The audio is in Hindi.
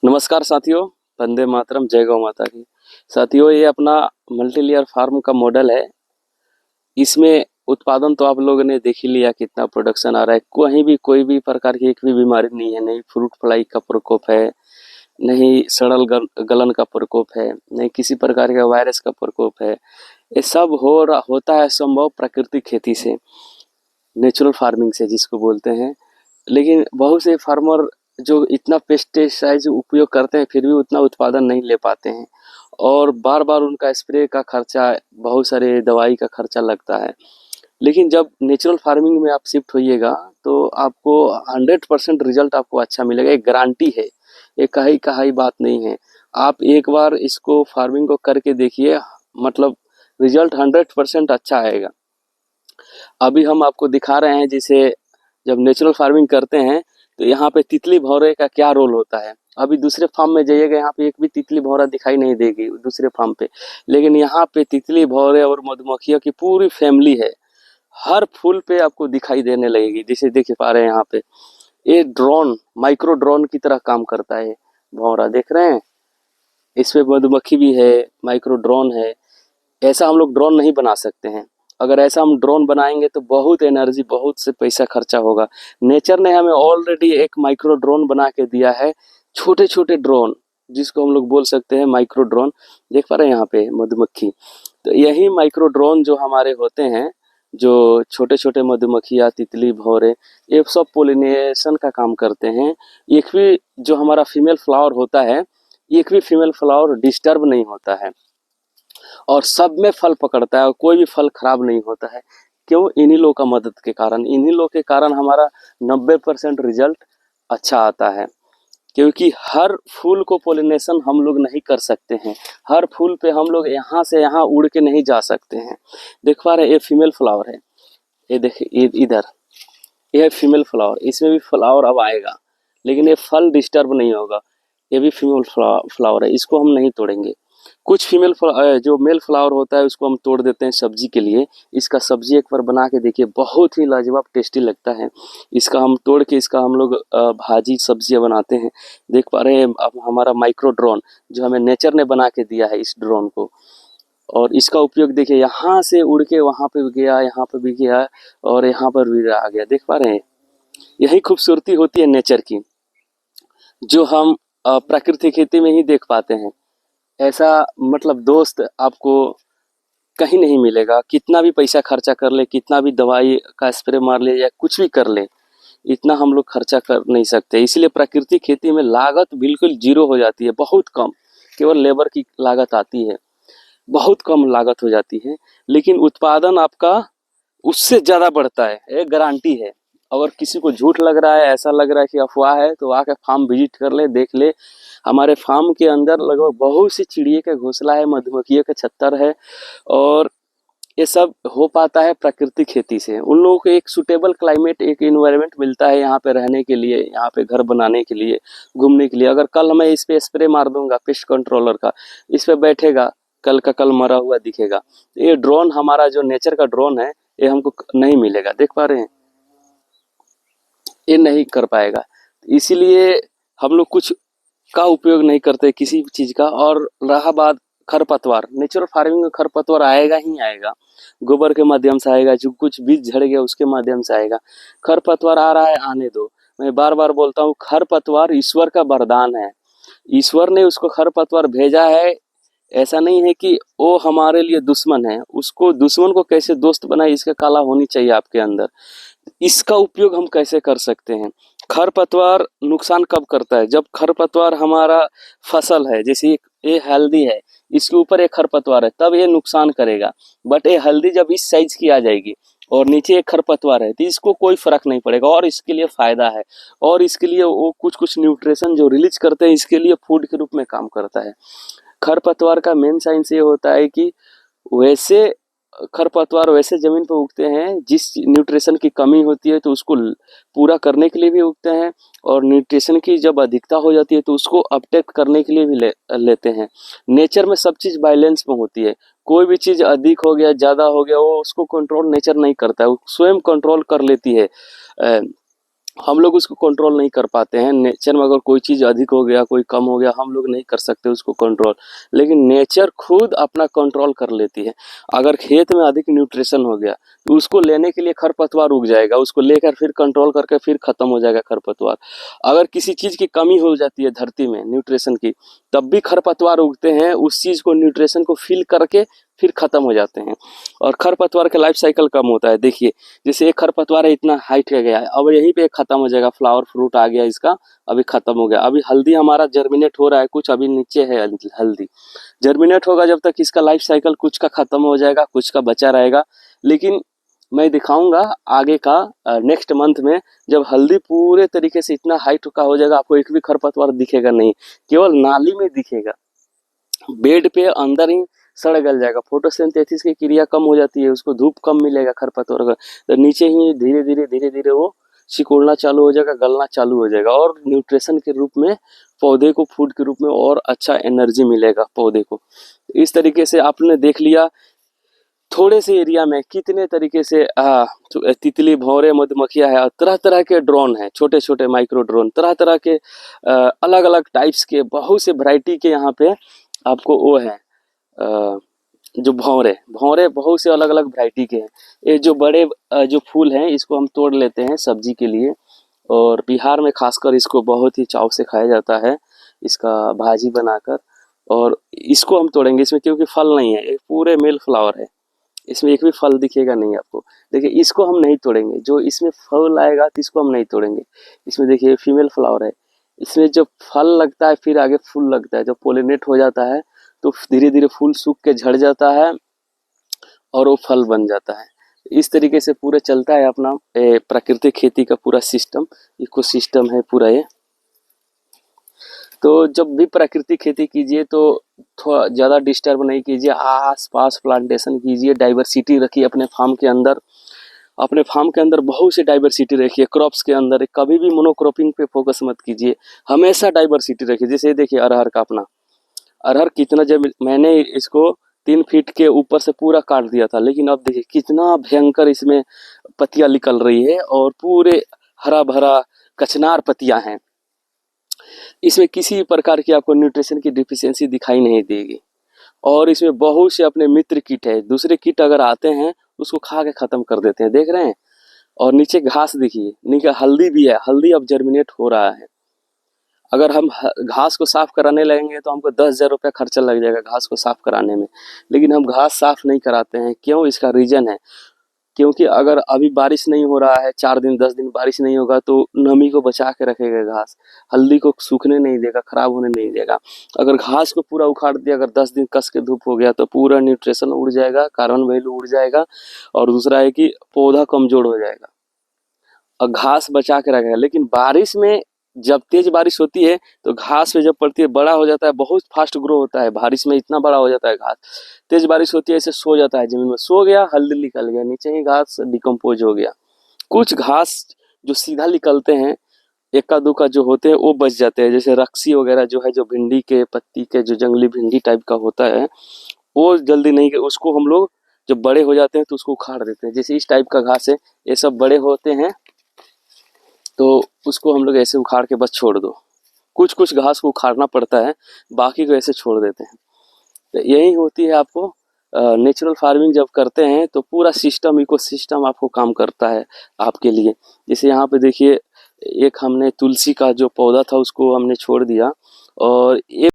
नमस्कार साथियों। वंदे मातरम, जय गौ माता की। साथियों, ये अपना मल्टी लेयर फार्म का मॉडल है। इसमें उत्पादन तो आप लोगों ने देख ही लिया कितना प्रोडक्शन आ रहा है। कहीं भी कोई भी प्रकार की एक भी बीमारी नहीं है, नहीं फ्रूट फ्लाई का प्रकोप है, नहीं सड़ल गलन का प्रकोप है, नहीं किसी प्रकार का वायरस का प्रकोप है। ये सब होता है संभव प्राकृतिक खेती से, नेचुरल फार्मिंग से जिसको बोलते हैं। लेकिन बहुत से फार्मर जो इतना पेस्टिसाइड उपयोग करते हैं फिर भी उतना उत्पादन नहीं ले पाते हैं, और बार बार उनका स्प्रे का खर्चा, बहुत सारे दवाई का खर्चा लगता है। लेकिन जब नेचुरल फार्मिंग में आप शिफ्ट होइएगा तो आपको 100% रिजल्ट आपको अच्छा मिलेगा। एक गारंटी है, ये कही कहाई बात नहीं है। आप एक बार इसको फार्मिंग को करके देखिए, मतलब रिजल्ट 100% अच्छा आएगा। अभी हम आपको दिखा रहे हैं, जैसे जब नेचुरल फार्मिंग करते हैं तो यहाँ पे तितली भौरे का क्या रोल होता है। अभी दूसरे फार्म में जाइएगा, यहाँ पे एक भी तितली भौरा दिखाई नहीं देगी दूसरे फार्म पे, लेकिन यहाँ पे तितली भौरे और मधुमक्खियों की पूरी फैमिली है। हर फूल पे आपको दिखाई देने लगेगी। जैसे देख पा रहे हैं यहाँ पे, ये ड्रोन, माइक्रो ड्रोन की तरह काम करता है। भौरा देख रहे हैं, इसमें मधुमक्खी भी है, माइक्रो ड्रोन है। ऐसा हम लोग ड्रोन नहीं बना सकते हैं। अगर ऐसा हम ड्रोन बनाएंगे तो बहुत एनर्जी, बहुत से पैसा खर्चा होगा। नेचर ने हमें ऑलरेडी एक माइक्रो ड्रोन बना के दिया है। छोटे छोटे ड्रोन, जिसको हम लोग बोल सकते हैं माइक्रो ड्रोन। देख पा रहे हैं यहाँ पे मधुमक्खी, तो यही माइक्रो ड्रोन जो हमारे होते हैं, जो छोटे छोटे मधुमक्खियाँ, तितली, भौरे, ये सब पोलिनेशन का काम करते हैं। एक भी जो हमारा फीमेल फ्लावर होता है, एक भी फीमेल फ्लावर डिस्टर्ब नहीं होता है, और सब में फल पकड़ता है, और कोई भी फल खराब नहीं होता है। क्यों? इन्हीं लोग का मदद के कारण, इन्हीं लोग के कारण हमारा 90% रिजल्ट अच्छा आता है। क्योंकि हर फूल को पोलिनेशन हम लोग नहीं कर सकते हैं। हर फूल पे हम लोग यहाँ से यहाँ उड़ के नहीं जा सकते हैं। देख पा रहे हैं, ये फीमेल फ्लावर है। ये देखिए इधर, ये है फीमेल फ्लावर। इसमें भी फ्लावर अब आएगा, लेकिन ये फल डिस्टर्ब नहीं होगा। ये भी फीमेल फ्लावर है, इसको हम नहीं तोड़ेंगे। कुछ फीमेल जो मेल फ्लावर होता है उसको हम तोड़ देते हैं सब्जी के लिए। इसका सब्जी एक बार बना के देखिए, बहुत ही लाजवाब टेस्टी लगता है। इसका हम तोड़ के इसका हम लोग भाजी सब्जियां बनाते हैं। देख पा रहे हैं अब हमारा माइक्रो ड्रोन जो हमें नेचर ने बना के दिया है, इस ड्रोन को। और इसका उपयोग देखिए, यहाँ से उड़ के वहाँ पे भी गया, यहाँ पे भी गया, और यहाँ पर भी आ गया। देख पा रहे हैं, यही खूबसूरती होती है नेचर की, जो हम प्राकृतिक खेती में ही देख पाते हैं। ऐसा मतलब दोस्त आपको कहीं नहीं मिलेगा। कितना भी पैसा खर्चा कर ले, कितना भी दवाई का स्प्रे मार ले, या कुछ भी कर ले, इतना हम लोग खर्चा कर नहीं सकते। इसलिए प्राकृतिक खेती में लागत बिल्कुल जीरो हो जाती है, बहुत कम। केवल लेबर की लागत आती है, बहुत कम लागत हो जाती है, लेकिन उत्पादन आपका उससे ज़्यादा बढ़ता है, एक गारंटी है। अगर किसी को झूठ लग रहा है, ऐसा लग रहा है कि अफवाह है, तो आके फार्म विजिट कर ले, देख ले। हमारे फार्म के अंदर लगभग बहुत सी चिड़िया का घोंसला है, मधुमक्खियों का छत्तर है, और ये सब हो पाता है प्राकृतिक खेती से। उन लोगों को एक सुटेबल क्लाइमेट, एक इन्वायरमेंट मिलता है यहाँ पे रहने के लिए, यहाँ पे घर बनाने के लिए, घूमने के लिए। अगर कल मैं इस पे स्प्रे मार दूंगा पेस्ट कंट्रोलर का, इस पे बैठेगा, कल का कल मरा हुआ दिखेगा। ये ड्रोन, हमारा जो नेचर का ड्रोन है, ये हमको नहीं मिलेगा। देख पा रहे हैं, ये नहीं कर पाएगा। इसीलिए हम लोग कुछ का उपयोग नहीं करते किसी भी चीज का। और रहा बात खरपतवार, नेचुरल फार्मिंग में खरपतवार आएगा ही आएगा। गोबर के माध्यम से आएगा, जो कुछ बीज झड़ गया उसके माध्यम से आएगा। खरपतवार आ रहा है, आने दो। मैं बार बार बोलता हूँ, खरपतवार ईश्वर का वरदान है। ईश्वर ने उसको खरपतवार भेजा है। ऐसा नहीं है कि वो हमारे लिए दुश्मन है। उसको, दुश्मन को कैसे दोस्त बनाए, इसका कला होनी चाहिए आपके अंदर। इसका उपयोग हम कैसे कर सकते हैं? खरपतवार नुकसान कब करता है? जब खरपतवार हमारा फसल है, जैसे ये हल्दी है, इसके ऊपर एक खरपतवार है, तब ये नुकसान करेगा। बट ये हल्दी जब इस साइज की आ जाएगी और नीचे एक खरपतवार है, तो इसको कोई फर्क नहीं पड़ेगा, और इसके लिए फायदा है। और इसके लिए वो कुछ कुछ न्यूट्रिशन जो रिलीज करते हैं, इसके लिए फूड के रूप में काम करता है। खरपतवार का मेन साइंस ये होता है कि वैसे खरपतवार वैसे जमीन पर उगते हैं जिस न्यूट्रिशन की कमी होती है, तो उसको पूरा करने के लिए भी उगते हैं, और न्यूट्रिशन की जब अधिकता हो जाती है तो उसको अपटेक करने के लिए भी लेते हैं। नेचर में सब चीज बैलेंस में होती है। कोई भी चीज अधिक हो गया, ज्यादा हो गया, वो उसको कंट्रोल नेचर नहीं करता है, वो स्वयं कंट्रोल कर लेती है। हम लोग उसको कंट्रोल नहीं कर पाते हैं। नेचर में अगर कोई चीज़ अधिक हो गया, कोई कम हो गया, हम लोग नहीं कर सकते उसको कंट्रोल, लेकिन नेचर खुद अपना कंट्रोल कर लेती है। अगर खेत में अधिक न्यूट्रिशन हो गया तो उसको लेने के लिए खरपतवार उग जाएगा, उसको लेकर फिर कंट्रोल करके फिर खत्म हो जाएगा खरपतवार। अगर किसी चीज़ की कमी हो जाती है धरती में न्यूट्रिशन की, तब भी खरपतवार उगते हैं, उस चीज़ को न्यूट्रिशन को फिल करके फिर खत्म हो जाते हैं। और खरपतवार का लाइफ साइकिल कम होता है। देखिए, जैसे एक खरपतवार है इतना हाइट का गया है, अब यहीं पे खत्म हो जाएगा, फ्लावर फ्रूट आ गया इसका, अभी खत्म हो गया। अभी हल्दी हमारा जर्मिनेट हो रहा है, कुछ अभी नीचे है हल्दी जर्मिनेट होगा, जब तक इसका लाइफ साइकिल कुछ का खत्म हो जाएगा, कुछ का बचा रहेगा। लेकिन मैं दिखाऊंगा आगे का नेक्स्ट मंथ में, जब हल्दी पूरे तरीके से इतना हाइट का हो जाएगा, आपको एक भी खरपतवार दिखेगा नहीं, केवल नाली में दिखेगा, बेड पे अंदर ही सड़ गल जाएगा। फोटोसिंथेसिस की क्रिया कम हो जाती है, उसको धूप कम मिलेगा खरपतवार का, तो नीचे ही धीरे धीरे वो सिकुड़ना चालू हो जाएगा, गलना चालू हो जाएगा, और न्यूट्रिशन के रूप में पौधे को, फूड के रूप में और अच्छा एनर्जी मिलेगा पौधे को। इस तरीके से आपने देख लिया थोड़े से एरिया में कितने तरीके से तितली, भौरे, मधुमक्खियां है, तरह तरह के ड्रोन है, छोटे छोटे माइक्रो ड्रोन, तरह तरह के अलग अलग टाइप्स के, बहुत से वैरायटी के यहाँ पे आपको वो है। जो भौरे भौरे बहुत से अलग अलग वैरायटी के हैं। ये जो बड़े जो फूल हैं, इसको हम तोड़ लेते हैं सब्जी के लिए, और बिहार में खासकर इसको बहुत ही चाव से खाया जाता है, इसका भाजी बनाकर। और इसको हम तोड़ेंगे इसमें, क्योंकि फल नहीं है, ये पूरे मेल फ्लावर है, इसमें एक भी फल दिखेगा नहीं आपको। देखिए, इसको हम नहीं तोड़ेंगे, जो इसमें फल आएगा तो इसको हम नहीं तोड़ेंगे। इसमें देखिए फीमेल फ्लावर है, इसमें जब फल लगता है फिर आगे फूल लगता है, जब पोलिनेट हो जाता है तो धीरे धीरे फूल सूख के झड़ जाता है और वो फल बन जाता है। इस तरीके से पूरा चलता है अपना प्राकृतिक खेती का पूरा सिस्टम, इको सिस्टम है पूरा ये। तो जब भी प्राकृतिक खेती कीजिए तो थोड़ा ज़्यादा डिस्टर्ब नहीं कीजिए, आस पास प्लांटेशन कीजिए, डाइवर्सिटी रखिए अपने फार्म के अंदर। अपने फार्म के अंदर बहुत सी डाइवर्सिटी रखिए, क्रॉप्स के अंदर कभी भी मोनोक्रॉपिंग पे फोकस मत कीजिए, हमेशा डाइवर्सिटी रखिए। जैसे देखिए अरहर का अपना, अरहर कितना, जब मैंने इसको 3 फीट के ऊपर से पूरा काट दिया था, लेकिन अब देखिए कितना भयंकर इसमें पत्तियां निकल रही है, और पूरे हरा भरा कचनार पत्तियां हैं। इसमें किसी प्रकार की आपको न्यूट्रिशन की डिफिशियंसी दिखाई नहीं देगी। और इसमें बहुत से अपने मित्र कीट है, दूसरे कीट अगर आते हैं उसको खा के खत्म कर देते हैं, देख रहे हैं। और नीचे घास देखिए, नीचे हल्दी भी है, हल्दी अब जर्मिनेट हो रहा है। अगर हम घास को साफ कराने लगेंगे तो हमको 10,000 रुपया खर्चा लग जाएगा घास को साफ कराने में, लेकिन हम घास साफ नहीं कराते हैं। क्यों? इसका रीजन है, क्योंकि अगर अभी बारिश नहीं हो रहा है, 4 दिन 10 दिन बारिश नहीं होगा, तो नमी को बचा के रखेगा घास, हल्दी को सूखने नहीं देगा, खराब होने नहीं देगा। अगर घास को पूरा उखाड़ दिया, अगर 10 दिन कस के धूप हो गया, तो पूरा न्यूट्रिशन उड़ जाएगा, कार्बन वैल्यू उड़ जाएगा, और दूसरा है कि पौधा कमजोर हो जाएगा। और घास बचा के रखेगा। लेकिन बारिश में जब तेज बारिश होती है तो घास पे जब पड़ती है बड़ा हो जाता है, बहुत फास्ट ग्रो होता है, बारिश में इतना बड़ा हो जाता है घास। तेज बारिश होती है, ऐसे सो जाता है जमीन में, सो गया, हल्दी निकल गया, नीचे ही घास डिकम्पोज हो गया। कुछ घास जो सीधा निकलते हैं, इक्का दुक्का जो होते हैं वो बच जाते हैं, जैसे रक्सी वगैरह जो है, जो भिंडी के पत्ती के, जो जंगली भिंडी टाइप का होता है, वो जल्दी नहीं, उसको हम लोग जब बड़े हो जाते हैं तो उसको उखाड़ देते हैं। जैसे इस टाइप का घास है, ये सब बड़े होते हैं तो उसको हम लोग ऐसे उखाड़ के बस छोड़ दो। कुछ कुछ घास को उखाड़ना पड़ता है, बाकी को ऐसे छोड़ देते हैं। तो यही होती है आपको नेचुरल फार्मिंग जब करते हैं तो पूरा सिस्टम, इको सिस्टम आपको काम करता है आपके लिए। जैसे यहाँ पे देखिए, एक हमने तुलसी का जो पौधा था उसको हमने छोड़ दिया, और एक